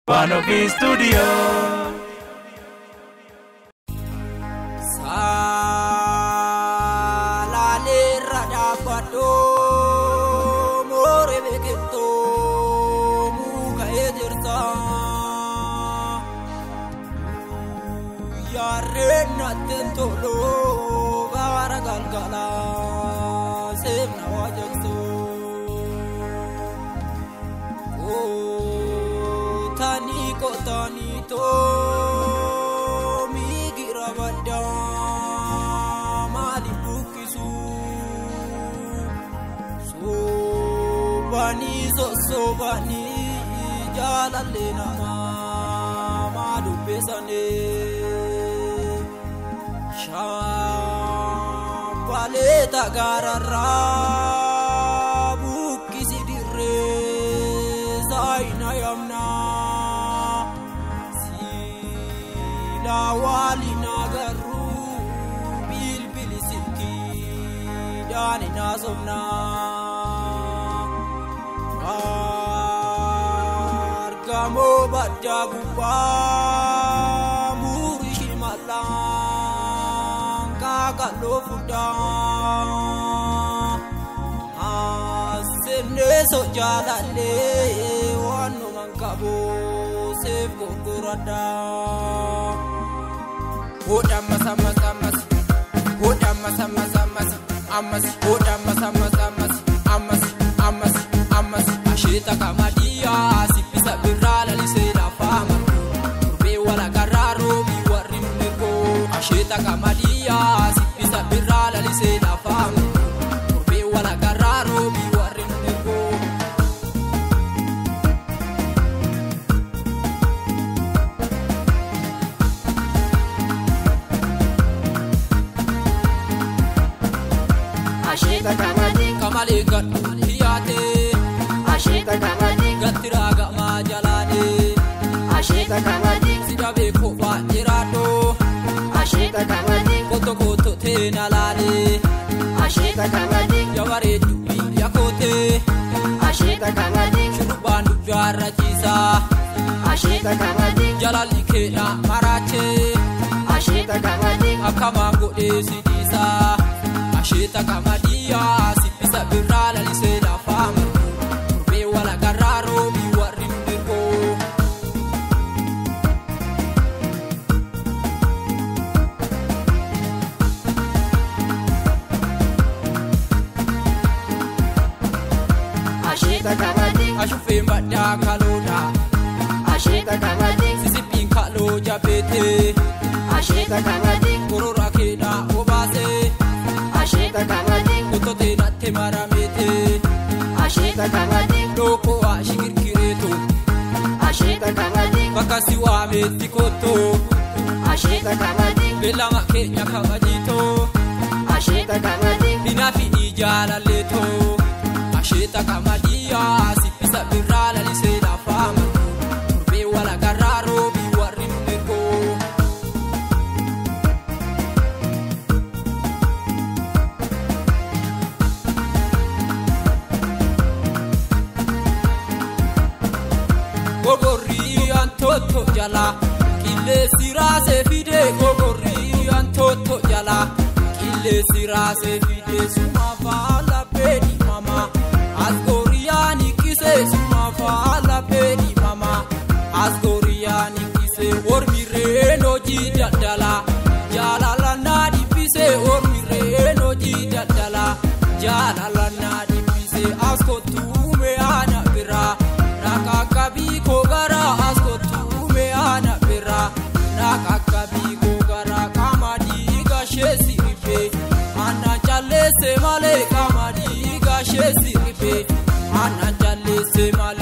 Wanopi Studio. Salale rada pado more beketo muka ejersa yare natento lo gara galgala sevna wajekso tani to mi girabada mali bukisu so bani jalale nama madu pesane shambale tagarara bukisi dire zaina yamna wali nagaru bil silki dani nasomna argamo badaguba murishi malang kakalofuda asene so jalale wanu mankabo sef gogorada Hoda masa amas ashita kamadia sipisa birala lisela fama turbe wala gararo biwarim neko ashita kamadia sipisa birala lisela fama turbe wala gararo biwarim neko Ashita kamali gat hiyate Ashita kamadi gatiraga majalade Ashita kamadi sidabe ko ba irado Ashita kamadi koto tenalale Ashita kamadi yaware dubi yakote Ashita kamadi shurubandu jarajisa Ashita kamadi jalali kena marache Ashita kamadi akamango esidisa Ashita kamadia sipisa birala lisela fama turbe wala gararo biwarim neko Ashita kamadi ashufe mbada kaloda Ashita kamadi sisipin kalo jabete Ashita kamadi korora kena obase Ashita kamadi kotote natte maramete Ashita kamadi loko wa shigirkireto Ashita kamadi bakasi wa metikoto Ashita kamadi belanga kenya kabajito Ashita kamadi binafi ijalaleto Ashita kamadia sipisa birala lisela fama turbe wala gararo biwarim neko gogori antoto jala kille sirase fide gogori antoto jala kille sirase fide suma fala pedi mama asgoriani kise suma fala pedi mama asgoriani kise ormireno jidadala jalala nadi pise ormireno jidadala jalala nadi pise askotume ana bira nakakabi kogara askotume ana bira nakakabi kogara kamadi gashesi ripe ana jalese male kamadi gashesi ripe ana jalese male